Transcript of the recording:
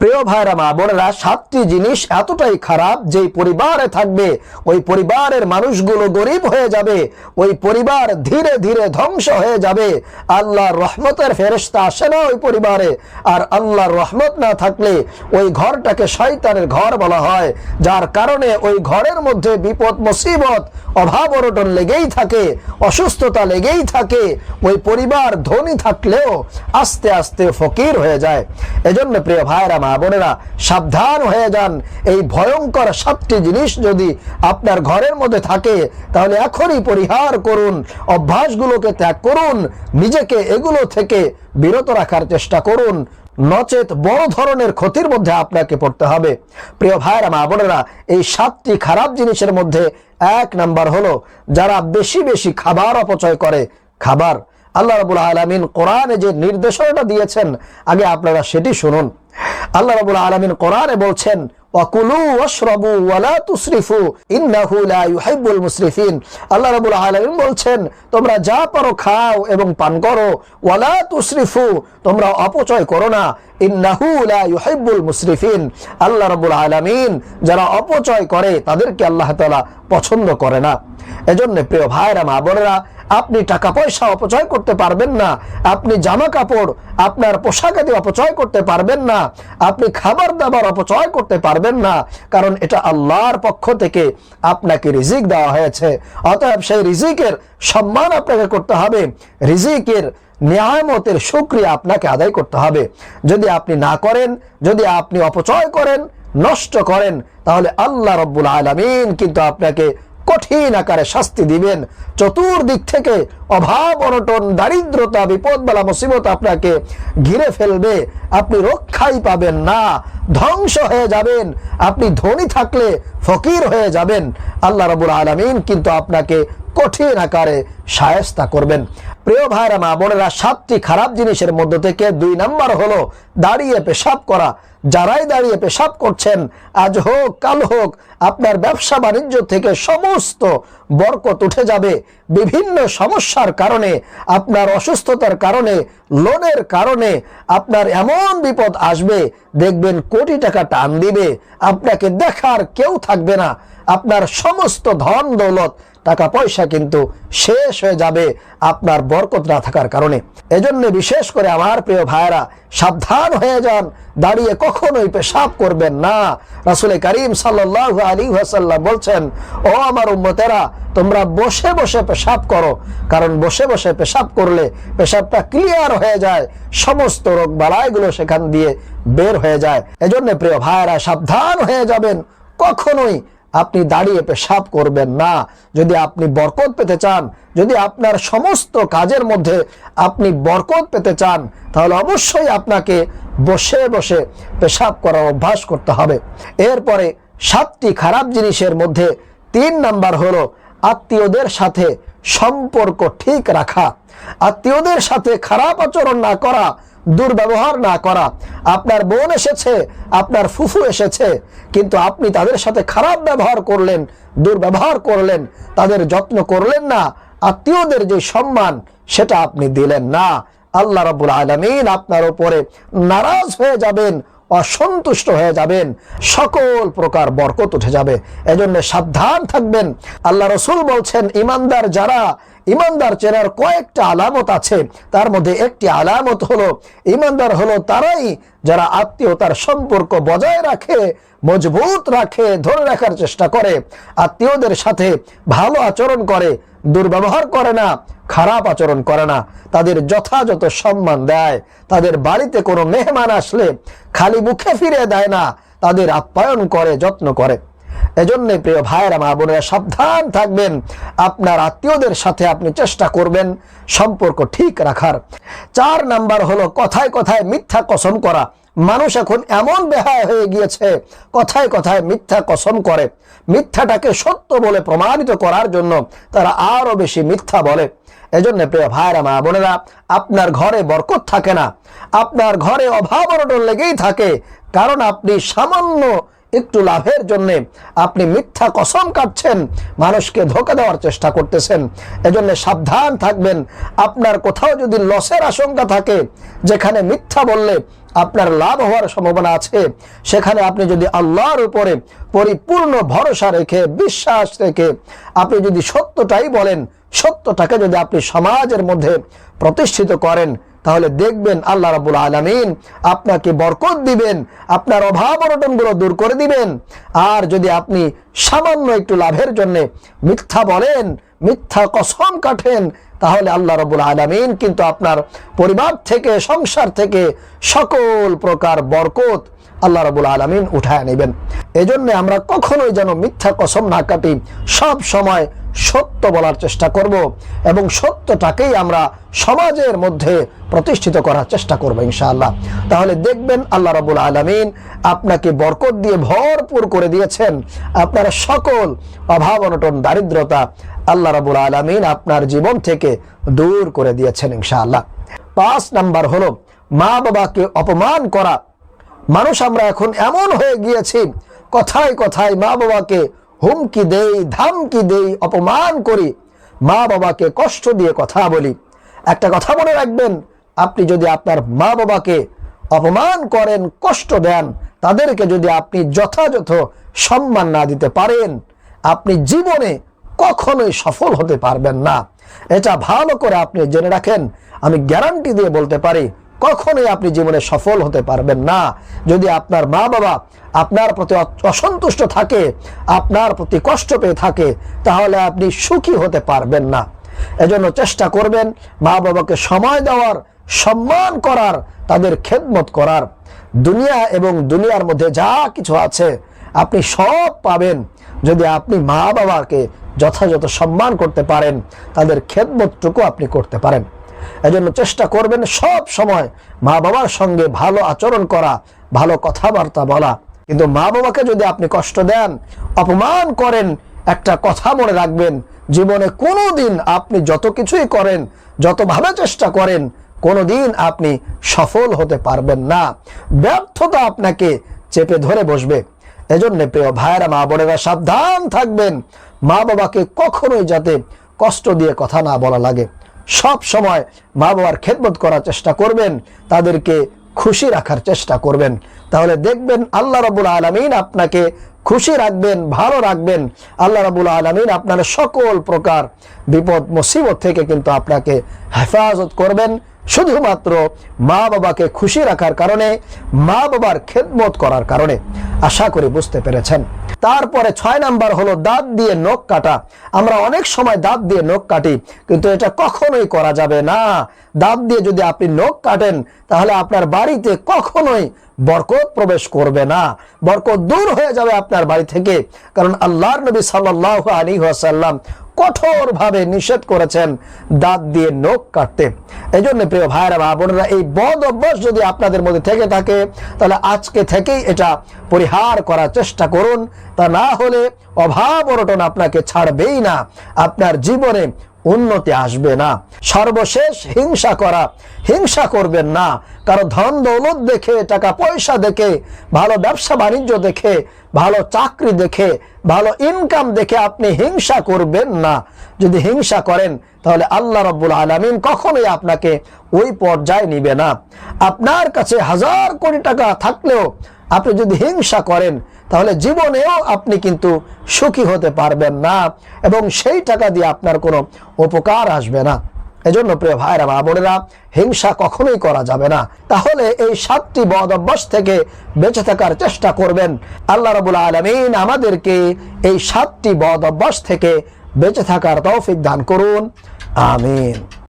প্রিয় ভাইরা মা বোনেরা, 7টি জিনিস এতটাই খারাপ যেই পরিবারে থাকবে ওই পরিবারের মানুষগুলো গরিব হয়ে যাবে, ওই পরিবার ধীরে ধীরে ধ্বংস হয়ে যাবে। আল্লাহর রহমতের ফেরেশতা আসে না ওই পরিবারে, আর আল্লাহর রহমত না থাকলে ওই ঘরটাকে শয়তানের ঘর বলা হয়, যার কারণে ওই ঘরের মধ্যে বিপদ মুসিবত অভাব অনটন লেগেই থাকে, অসুস্থতা লেগেই থাকে। ওই পরিবার ধনী থাকলেও আস্তে আস্তে ফকির হয়ে যায়। এজন্য প্রিয় ভাইরা মা বোনেরা, সাবধান হয়ে যান। এই ভয়ঙ্কর 7টি জিনিস যদি আপনার ঘরের মধ্যে থাকে তাহলে এখনই পরিহার করুন, অভ্যাসগুলোকে ত্যাগ করুন, নিজেকে এগুলো থেকে বিরত রাখার চেষ্টা করুন, নচেত বড় ধরনের ক্ষতির মধ্যে আপনাকে পড়তে হবে। প্রিয় ভাইরা মা বোনেরা, এই 7টি খারাপ জিনিসের মধ্যে 1 নাম্বার হলো যারা বেশি বেশি খাবার অপচয় করে। খাবার, আল্লাহ রাব্বুল আলামিন কোরআনে যে নির্দেশনাটা দিয়েছেন আগে আপনারা সেটি শুনুন। আল্লাহ রাব্বুল আলামিন কোরআনে বলছেন, ওয়াকুলু ওয়াশরাবু ওয়ালা তুসরিফু ইন্নাহু লা ইউহিব্বুল মুসরিফিন। আল্লাহ রাব্বুল আলামিন বলছেন, তোমরা যা পারো খাও এবং পান করো, ওয়ালা তুসরিফু, তোমরা অপচয় করো না, ইন্নাহু লা ইউহিব্বুল মুসরিফিন। আল্লাহ রাব্বুল আলামিন যারা অপচয় করে তাদেরকে আল্লাহ তাআলা পছন্দ করে না। এজন্য প্রিয় ভাইরা মা বোনেরা, আপনি টাকা পয়সা অপচয় করতে পারবেন না, আপনি জামা কাপড় আপনার পোশাক আদি অপচয় করতে পারবেন না, আপনি খাবার দাবার অপচয় করতে পারবেন না, কারণ এটা আল্লাহর পক্ষ থেকে আপনাকে রিজিক দেওয়া হয়েছে। অতএব সেই রিজিকের সম্মান আপনাকে করতে হবে, রিজিকের নিয়ামতের শুকরিয়া আপনাকে আদায় করতে হবে। যদি আপনি না করেন, যদি আপনি অপচয় করেন, নষ্ট করেন, তাহলে আল্লাহ রাব্বুল আলামিন কিন্তু আপনাকে কঠিন আকারে শাস্তি দিবেন। চতুর্দিক থেকে অভাব অনটন, দারিদ্রতা, বিপদ বালা মুসিবত আপনাকে ঘিরে ফেলবে, আপনি রক্ষাই পাবেন না, ধ্বংস হয়ে যাবেন। আপনি ধনী থাকলে ফকির হয়ে যাবেন। আল্লাহ রাব্বুল আলামিন কিন্তু আপনাকে কঠিন আকারে শায়েস্তা করবেন। প্রিয় ভাইরা মা বোনেরা, 7টি খারাপ জিনিসের মধ্যে থেকে 2 নাম্বার হলো দাঁড়িয়ে পেশাব করা। যারাই দাঁড়িয়ে পেশাব করছেন, আজ হোক কাল হোক, আপনার ব্যবসা বাণিজ্য থেকে সমস্ত বরকত উঠে যাবে। বিভিন্ন সমস্যার কারণে, আপনার অসুস্থতার কারণে, লোনের কারণে আপনার এমন বিপদ আসবে, দেখবেন কোটি টাকা টান দিবে, আপনাকে দেখার কেউ থাকবে না। আপনার সমস্ত ধন দৌলত, টাকা পয়সা কিন্তু শেষ হয়ে যাবে আপনার বরকত না থাকার কারণে। এজন্য বিশেষ করে আমার প্রিয় ভাইরা, সাবধান হয়ে যান, দাঁড়িয়ে কখনোই পেশাব করবেন না। রাসূল করিম সাল্লাল্লাহু আলাইহি ওয়াসাল্লাম বলছেন, ও আমার উম্মতেরা, তোমরা বসে বসে পেশাব করো, কারণ বসে বসে পেশাব করলে পেশাবটা ক্লিয়ার হয়ে যায়, সমস্ত রোগ বালাইগুলো সেখান দিয়ে বের হয়ে যায়। এজন্য প্রিয় ভাইরা, সাবধান হয়ে যাবেন, কখনোই আপনি দাঁড়িয়ে পেশাব করবেন না। যদি আপনি বরকত পেতে চান, যদি আপনার সমস্ত কাজের মধ্যে আপনি বরকত পেতে চান, তাহলে অবশ্যই আপনাকে বসে বসে পেশাব করার অভ্যাস করতে হবে। এরপরে 7টি খারাপ জিনিসের মধ্যে 3 নাম্বার হলো আত্মীয়দের সাথে সম্পর্ক ঠিক রাখা। আত্মীয়দের সাথে খারাপ আচরণ না করা, দুর্ব্যবহার না করা। আপনার বোন এসেছে, আপনার ফুফু এসেছে, কিন্তু আপনি তাদের সাথে খারাপ ব্যবহার করলেন, দুর্ব্যবহার করলেন, তাদের যত্ন করলেন না, আত্মীয়দের যে সম্মান সেটা আপনি দিলেন না। আল্লাহ রাব্বুল আলামিন আপনার উপরে নারাজ হয়ে যাবেন, অসন্তুষ্ট হয়ে যাবেন, সকল প্রকার বরকত উঠে যাবে। এজন্য সাবধান থাকবেন। আল্লাহ রাসূল বলছেন, ইমানদার যারা, ইমানদার চেনার কয়েকটা আলামত আছে, তার মধ্যে একটি আলামত হলো ইমানদার হলো তারাই যারা আত্মীয়তার সম্পর্ক বজায় রাখে, মজবুত রাখে, ধরে রাখার চেষ্টা করে, আত্মীয়দের সাথে ভালো আচরণ করে, দুর্ব্যবহার করে না, খারাপ আচরণ করে না, তাদের যথাযথ সম্মান দেয়, তাদের বাড়িতে কোনো মেহমান আসলে খালি মুখে ফিরে দেয় না, তাদের আপ্যায়ন করে, যত্ন করে। এজন্য প্রিয় ভাইরা মা বোনেরা, সাবধান থাকবেন। আপনার আত্মীয়দের সাথে আপনি চেষ্টা করবেন সম্পর্ক ঠিক রাখার। 4 নাম্বার হলো কথায় কথায় মিথ্যা কসম করা। মানুষ এখন এমন বেহায়া হয়ে গিয়েছে, কথায় কথায় মিথ্যা কসম করে। মিথ্যাটাকে সত্য বলে প্রমাণিত করার জন্য তারা আরো বেশি মিথ্যা বলে। এজন্য প্রিয় ভাইরা মা বোনেরা, আপনার ঘরে বরকত থাকে না, আপনার ঘরে অভাব অনটন লেগেই থাকে, কারণ আপনি সামান্য একটু লাভের জন্য আপনি মিথ্যা কসম কাটছেন, মানুষকে ধোঁকা দেওয়ার চেষ্টা করতেছেন। এজন্য সাবধান থাকবেন। আপনার কোথাও যদি লসের আশঙ্কা থাকে, যেখানে মিথ্যা বললে আপনার লাভ হওয়ার সম্ভাবনা আছে, সেখানে আপনি যদি আল্লাহর উপরে পরিপূর্ণ ভরসা রেখে, বিশ্বাস রেখে আপনি যদি সত্যটাই বলেন, সত্যটাকে যদি আপনি সমাজের মধ্যে প্রতিষ্ঠিত করেন, তাহলে দেখবেন আল্লাহ রাব্বুল আলামিন আপনাকে বরকত দিবেন, আপনার অভাব অনটনগুলো দূর করে দিবেন। আর যদি আপনি সামান্য একটু লাভের জন্য মিথ্যা বলেন, মিথ্যা কসম কাটেন, তাহলে আল্লাহ রাব্বুল আলামিন কিন্তু আপনার পরিবার থেকে, সংসার থেকে সকল প্রকার বরকত আল্লাহ রাব্বুল আলামিন উঠায় নেবেন। এজন্য আমরা কখনোই যেন মিথ্যা কসম না কাটি, সব সময় সত্য বলার চেষ্টা করব এবং সত্যটাকেই আমরা সমাজের মধ্যে প্রতিষ্ঠিত করার চেষ্টা করব ইনশাআল্লাহ। তাহলে দেখবেন আল্লাহ রাব্বুল আলামিন আপনাকে বরকত দিয়ে ভরপুর করে দিয়েছেন। আপনার সকল অভাব অনটন, দারিদ্রতা আল্লাহ রাব্বুল আলামিন আপনার জীবন থেকে দূর করে দিয়েছেন ইনশাআল্লাহ। 5 নাম্বার হলো মা বাবাকে অপমান করা। মানুষ আমরা এখন এমন হয়ে গিয়েছি, কথায় কথায় মা বাবাকে হুমকি দেই, ধামকি দেই, অপমান করি, মা বাবাকে কষ্ট দিয়ে কথা বলি। একটা কথা মনে রাখবেন, আপনি যদি আপনার মা বাবাকে অপমান করেন, কষ্ট দেন, তাদেরকে যদি আপনি যথাযথ সম্মান না দিতে পারেন, আপনি জীবনে কখনোই সফল হতে পারবেন না। এটা ভালো করে আপনি জেনে রাখেন। আমি গ্যারান্টি দিয়ে বলতে পারি, কখনোই আপনি জীবনে সফল হতে পারবেন না যদি আপনার মা বাবা আপনার প্রতি অসন্তুষ্ট থাকে, আপনার প্রতি কষ্ট পেয়ে থাকে, তাহলে আপনি সুখী হতে পারবেন না। এজন্য চেষ্টা করবেন মা বাবাকে সময় দেওয়ার, সম্মান করার, তাদের খেদমত করার। দুনিয়া এবং দুনিয়ার মধ্যে যা কিছু আছে আপনি সব পাবেন যদি আপনি মা বাবাকে যথাযথ সম্মান করতে পারেন, তাদের খেদমতটুকু আপনি করতে পারেন। এজন্য চেষ্টা করবেন সব সময় মা বাবার সঙ্গে ভালো আচরণ করা, ভালো কথাবার্তা বলা। কিন্তু মা বাবাকে যদি আপনি কষ্ট দেন, অপমান করেন, একটা কথা মনে রাখবেন, জীবনে কোনোদিন আপনি যত কিছুই করেন, যতভাবে চেষ্টা করেন, কোনোদিন আপনি সফল হতে পারবেন না। ব্যর্থতা আপনাকে চেপে ধরে বসবে। এজন্য প্রিয় ভাইরা, মা বোনেরা সাবধান থাকবেন, মা বাবাকে কখনোই যাতে কষ্ট দিয়ে কথা না বলা লাগে। সব সময় মা বাবার খেদমত করার চেষ্টা করবেন, তাদেরকে খুশি রাখার চেষ্টা করবেন। তাহলে দেখবেন আল্লাহ রাব্বুল আলামিন আপনাকে খুশি রাখবেন, ভালো রাখবেন। আল্লাহ রাব্বুল আলামিন আপনার সকল প্রকার বিপদ মুসিবত থেকে কিন্তু আপনাকে হেফাজত করবেন, শুধুমাত্র মা বাবাকে খুশি রাখার কারণে, মা বাবার খেদমত করার কারণে। আশা করি বুঝতে পেরেছেন। তারপরে 6 নাম্বার হলো দাঁত দিয়ে নখ কাটা। আমরা অনেক সময় দাঁত দিয়ে নখ কাটি, কিন্তু এটা কখনোই করা যাবে না। দাঁত দিয়ে যদি আপনি নখ কাটেন, তাহলে আপনার বাড়িতে কখনোই বরকত প্রবেশ করবে না, বরকত দূর হয়ে যাবে আপনার বাড়ি থেকে। কারণ আল্লাহর নবী সাল্লাল্লাহু আলাইহি ওয়াসাল্লাম কঠোরভাবে নিষেধ করেছেন দাঁত দিয়ে নখ কাটতে। এই জন্য প্রিয় ভাইরা, মা বোনেরা, এই বদ অভ্যাস যদি আপনাদের মধ্যে থেকে থাকে, তাহলে আজকে থেকেই এটা পরিহার করার চেষ্টা করুন। তা না হলে অভাব অনটন আপনাকে ছাড়বেই না, আপনার জীবনে উন্নতি আসবে না। সর্বশেষ হিংসা করা। হিংসা করবেন না, কারো ধন দৌলত দেখে, টাকা পয়সা দেখে, ভালো ব্যবসা বাণিজ্য দেখে, ভালো চাকরি দেখে, ভালো ইনকাম দেখে আপনি হিংসা করবেন না। যদি হিংসা করেন, তাহলে আল্লাহ রাব্বুল আলামিন কখনোই আপনাকে ওই পর্যায়ে নিবে না। আপনার কাছে 1000 কোটি টাকা থাকলেও আপনি যদি হিংসা করেন, তাহলে জীবনেও আপনি কিন্তু সুখী হতে পারবেন না এবং সেই টাকা দিয়ে আপনার কোনো উপকার আসবে না। এজন্য প্রিয় ভাইরা, মা বোনেরা, হিংসা কখনোই করা যাবে না। তাহলে এই 7টি বদ অভ্যাস থেকে বেঁচে থাকার চেষ্টা করবেন। আল্লাহ রাব্বুল আলামিন আমাদেরকে এই 7টি বদ অভ্যাস থেকে বেঁচে থাকার তৌফিক দান করুন। আমিন।